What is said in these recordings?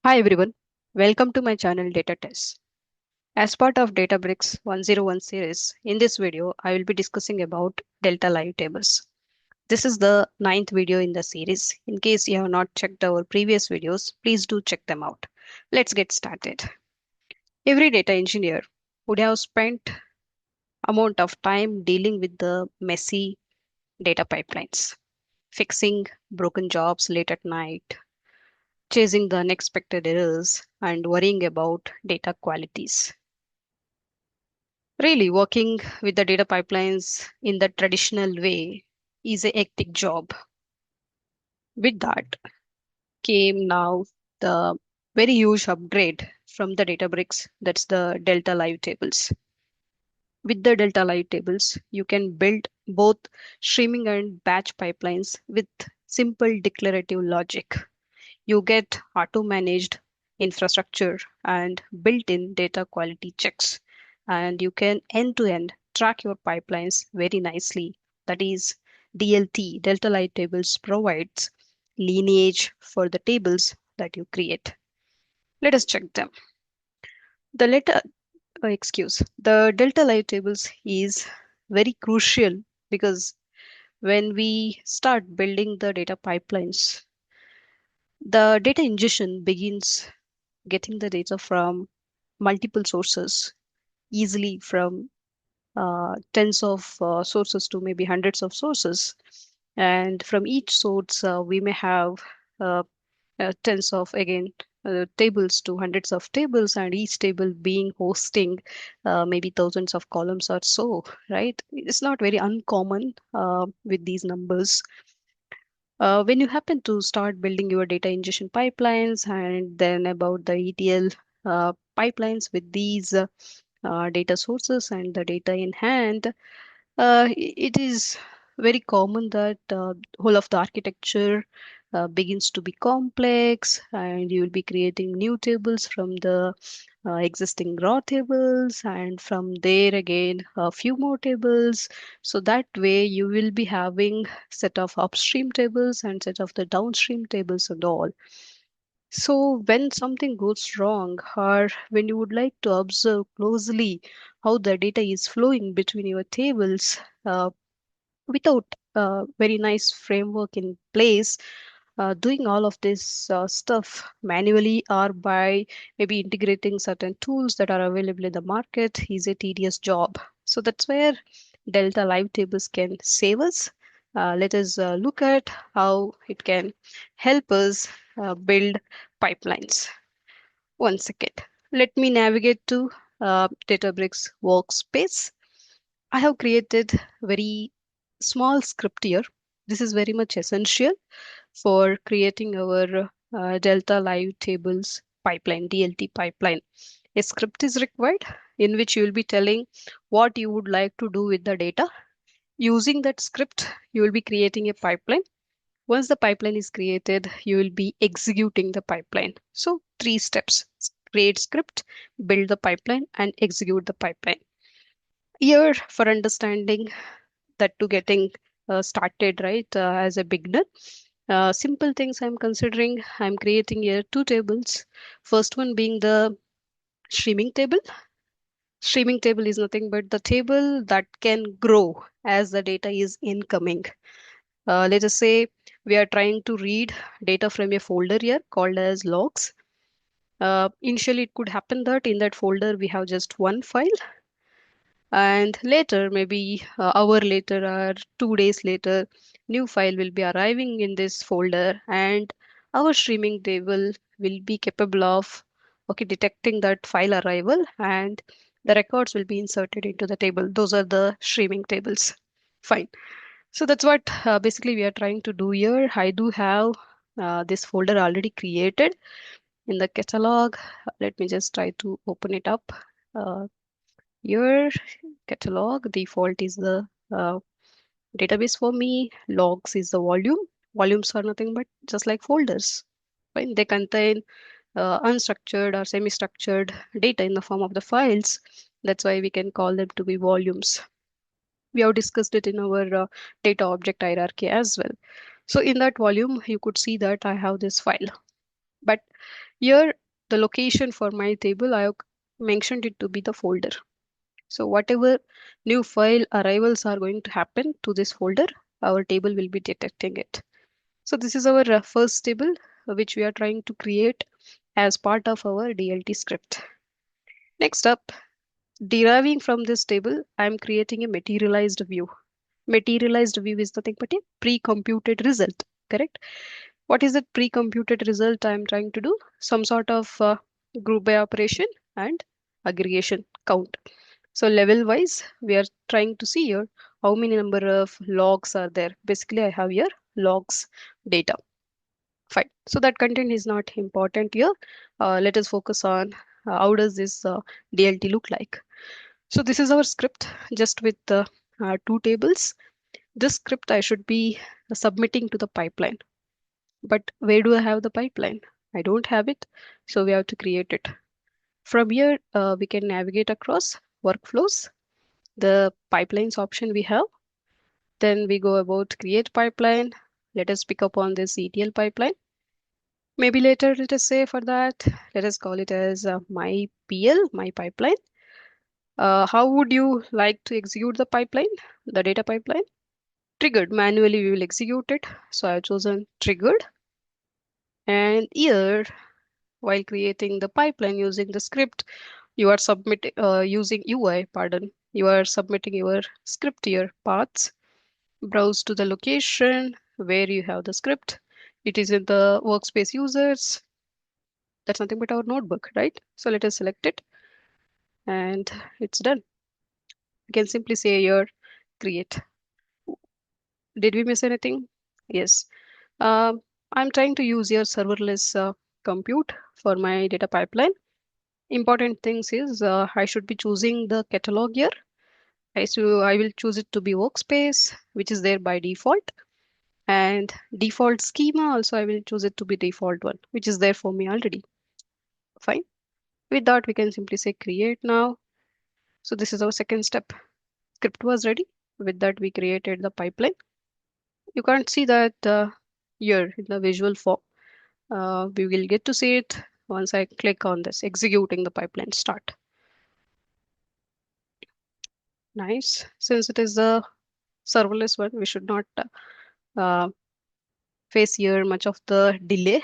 Hi everyone, welcome to my channel Data Test. As part of Databricks 101 series, in this video I will be discussing about Delta Live Tables. This is the ninth video in the series. In case you have not checked our previous videos, please do check them out. Let's get started. Every data engineer would have spent amount of time dealing with the messy data pipelines, fixing broken jobs late at night, chasing the unexpected errors, and worrying about data qualities. Really, working with the data pipelines in the traditional way is a hectic job. With that came now the very huge upgrade from the Databricks, that's the Delta Live Tables. With the Delta Live Tables, you can build both streaming and batch pipelines with simple declarative logic. You get auto-managed infrastructure and built-in data quality checks, and you can end-to-end track your pipelines very nicely. That is, DLT, Delta Light Tables provides lineage for the tables that you create. Let us check them. The the Delta Light Tables is very crucial because when we start building the data pipelines, the data ingestion begins getting the data from multiple sources easily from tens of sources to maybe hundreds of sources. And from each source, we may have uh, tens of, again, tables to hundreds of tables, and each table being hosting maybe thousands of columns or so, right? It's not very uncommon with these numbers. When you happen to start building your data ingestion pipelines and then about the ETL pipelines with these data sources and the data in hand, it is very common that whole of the architecture begins to be complex, and you will be creating new tables from the existing raw tables, and from there again a few more tables. So that way you will be having set of upstream tables and set of the downstream tables and all. So when something goes wrong, or when you would like to observe closely how the data is flowing between your tables, without a very nice framework in place, doing all of this stuff manually or by maybe integrating certain tools that are available in the market is a tedious job. So that's where Delta Live Tables can save us. Let us look at how it can help us build pipelines. One second. Let me navigate to Databricks workspace. I have created very small script here. This is very much essential for creating our Delta Live Tables pipeline, DLT pipeline. A script is required in which you will be telling what you would like to do with the data. Using that script, you will be creating a pipeline. Once the pipeline is created, you will be executing the pipeline. So, three steps: create script, build the pipeline, and execute the pipeline. Here, for understanding that to getting started, right, as a beginner, simple things I'm considering, I'm creating here two tables. First one being the streaming table. Streaming table is nothing but the table that can grow as the data is incoming. Let us say we are trying to read data from a folder here called as logs. Initially, it could happen that in that folder we have just one file, and later, maybe hour later or 2 days later, new file will be arriving in this folder, and our streaming table will be capable of detecting that file arrival, and the records will be inserted into the table. Those are the streaming tables. Fine. So that's what basically we are trying to do here. I do have this folder already created in the catalog. Let me just try to open it up. Here, catalog default is the database for me. Logs is the volume. Volumes are nothing but just like folders. Right? They contain unstructured or semi-structured data in the form of the files. That's why we can call them to be volumes. We have discussed it in our data object hierarchy as well. So in that volume, you could see that I have this file. But here, the location for my table, I have mentioned it to be the folder. So whatever new file arrivals are going to happen to this folder, our table will be detecting it. So this is our first table, which we are trying to create as part of our DLT script. Next up, deriving from this table, I'm creating a materialized view. Materialized view is nothing but a pre-computed result, correct? What is that pre-computed result I'm trying to do? Some sort of group by operation and aggregation count. So level wise, we are trying to see here how many number of logs are there. Basically, I have here logs data. Fine. So that content is not important here. Let us focus on how does this DLT look like. So this is our script just with two tables. This script I should be submitting to the pipeline. But where do I have the pipeline? I don't have it. So we have to create it. From here, we can navigate across workflows, the pipelines option we have. Then we go about create pipeline. Let us pick up on this ETL pipeline. Maybe later, let us say for that, let us call it as my PL, my pipeline. How would you like to execute the pipeline, the data pipeline? Triggered. Manually, we will execute it. So I've chosen triggered. And here, while creating the pipeline using the script, you are submitting using UI, pardon. You are submitting your script here, paths. Browse to the location where you have the script. It is in the workspace users. That's nothing but our notebook, right? So let us select it and it's done. You can simply say here, create. Did we miss anything? Yes. I'm trying to use your serverless compute for my data pipeline. Important things is I should be choosing the catalog here. I will choose it to be workspace, which is there by default. And default schema also I will choose it to be default one, which is there for me already. Fine. With that, we can simply say create now. So this is our second step. Script was ready. With that, we created the pipeline. You can't see that here in the visual form. We will get to see it once I click on this, executing the pipeline start. Nice. Since it is a serverless one, we should not uh, face here much of the delay.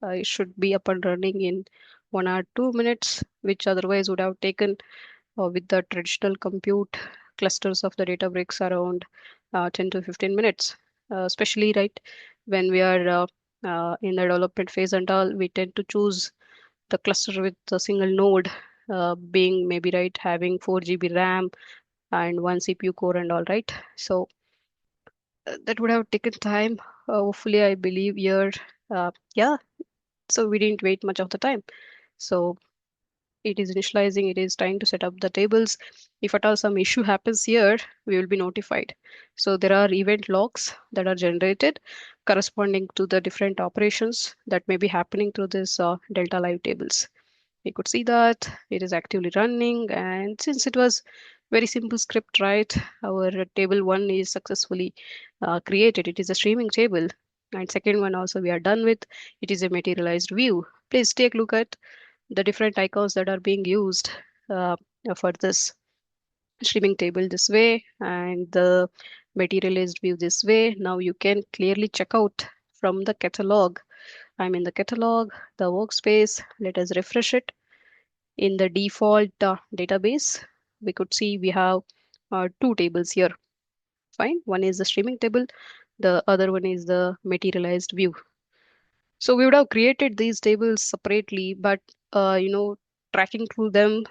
It should be up and running in 1 or 2 minutes, which otherwise would have taken with the traditional compute clusters of the Databricks around 10 to 15 minutes. Especially right when we are in the development phase and all, we tend to choose the cluster with a single node being maybe right having 4 GB RAM and one CPU core and all right. So that would have taken time. Hopefully, I believe here, yeah. So we didn't wait much of the time. So it is initializing, it is trying to set up the tables. If at all some issue happens here, we will be notified. So there are event logs that are generated corresponding to the different operations that may be happening through this Delta Live tables. We could see that it is actively running, and since it was very simple script, right, our table one is successfully created. It is a streaming table, and second one also we are done with. It is a materialized view. Please take a look at the different icons that are being used uh, for this streaming table this way and the materialized view this way. Now you can clearly check out from the catalog. I'm in the catalog, the workspace. Let us refresh it. In the default database, we could see we have two tables here. Fine. One is the streaming table. The other one is the materialized view. So we would have created these tables separately, but tracking through them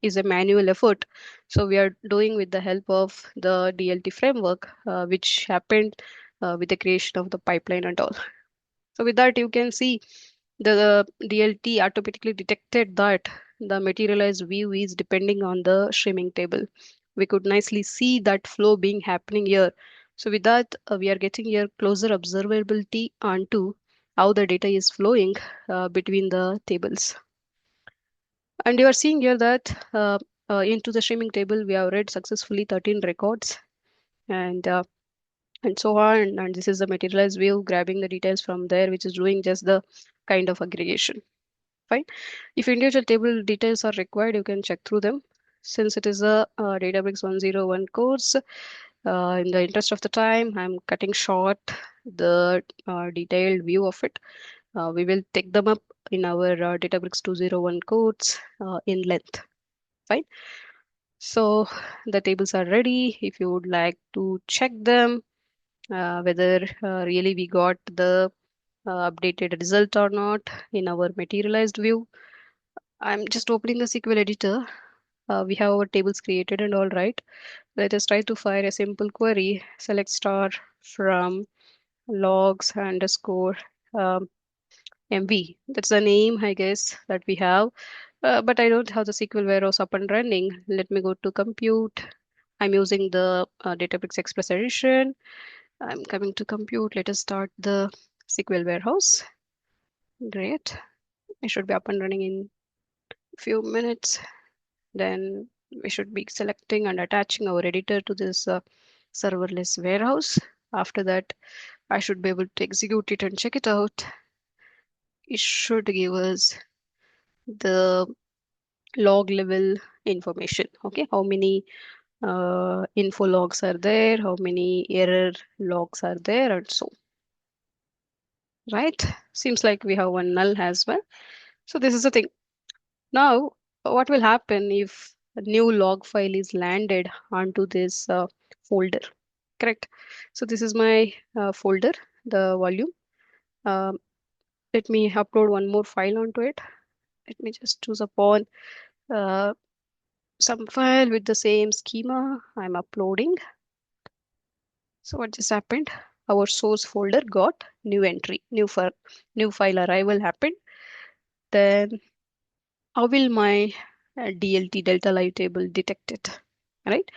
is a manual effort. So we are doing with the help of the DLT framework, which happened with the creation of the pipeline and all. So with that, you can see the DLT automatically detected that the materialized view is depending on the streaming table. We could nicely see that flow being happening here. So with that, we are getting here closer observability onto how the data is flowing between the tables. And you are seeing here that into the streaming table, we have read successfully 13 records and so on. And this is the materialized view, grabbing the details from there, which is doing just the kind of aggregation. Fine. If individual table details are required, you can check through them. Since it is a, Databricks 101 course, in the interest of the time, I'm cutting short the detailed view of it. We will take them up in our Databricks 201 course in length. Fine. So the tables are ready. If you would like to check them, whether really we got the updated result or not in our materialized view. I'm just opening the SQL editor. We have our tables created and all right. Let us try to fire a simple query. Select star from logs underscore um, MV. That's the name, I guess, that we have. But I don't have the SQL warehouse up and running. Let me go to compute. I'm using the Databricks Express edition. I'm coming to compute. Let us start the SQL warehouse. Great. It should be up and running in a few minutes. Then we should be selecting and attaching our editor to this serverless warehouse. After that, I should be able to execute it and check it out. It should give us the log level information. Okay, how many info logs are there, how many error logs are there, and so right. Seems like we have one null as well. So this is the thing. Now, what will happen if a new log file is landed onto this folder? Correct. So this is my folder, the volume. Um, Let me upload one more file onto it. Let me just choose upon uh, some file with the same schema I'm uploading. So what just happened? Our source folder got new entry, new file arrival happened. Then how will my DLT Delta Live Table detect it? Right?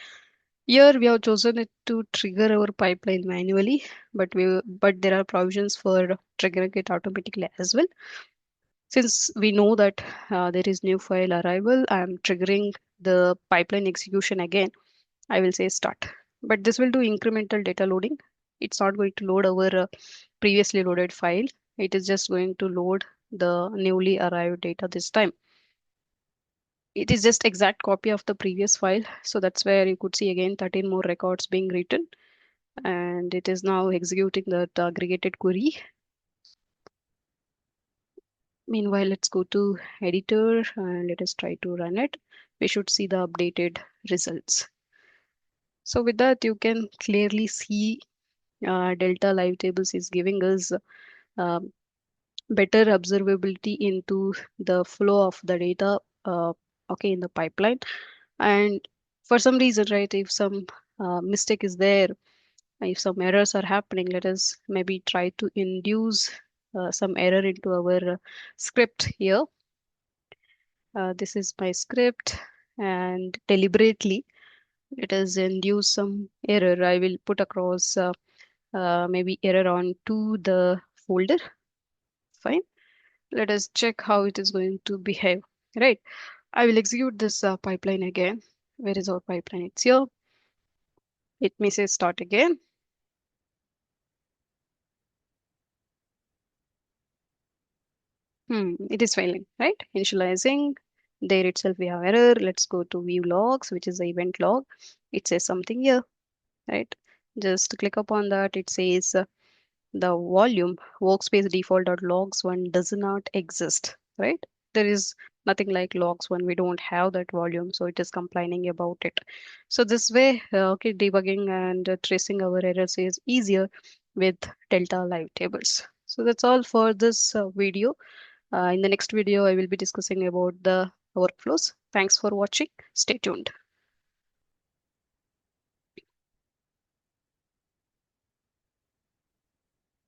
Here we have chosen it to trigger our pipeline manually, but there are provisions for triggering it automatically as well. Since we know that there is new file arrival, I am triggering the pipeline execution again. I will say start, but this will do incremental data loading. It's not going to load our previously loaded file. It is just going to load the newly arrived data this time. It is just exact copy of the previous file. So that's where you could see again 13 more records being written. And it is now executing the aggregated query. Meanwhile, let's go to editor and let us try to run it. We should see the updated results. So with that, you can clearly see Delta Live Tables is giving us um, better observability into the flow of the data, okay, in the pipeline. And for some reason, right, if some mistake is there, if some errors are happening, let us maybe try to induce some error into our script here. This is my script, and deliberately let us induce some error. I will put across maybe error on to the folder. Fine. Let us check how it is going to behave. Right. I will execute this pipeline again. Where is our pipeline? It's here. Let me say start again. It is failing, right? Initializing. There itself we have error. Let's go to view logs, which is the event log. It says something here, right? Just click upon that. It says the volume workspace default.logs one does not exist, right? There is nothing like logs one. We don't have that volume, so it is complaining about it. So this way, okay, debugging and tracing our errors is easier with Delta Live Tables. So that's all for this video. In the next video, I will be discussing about the workflows. Thanks for watching. Stay tuned.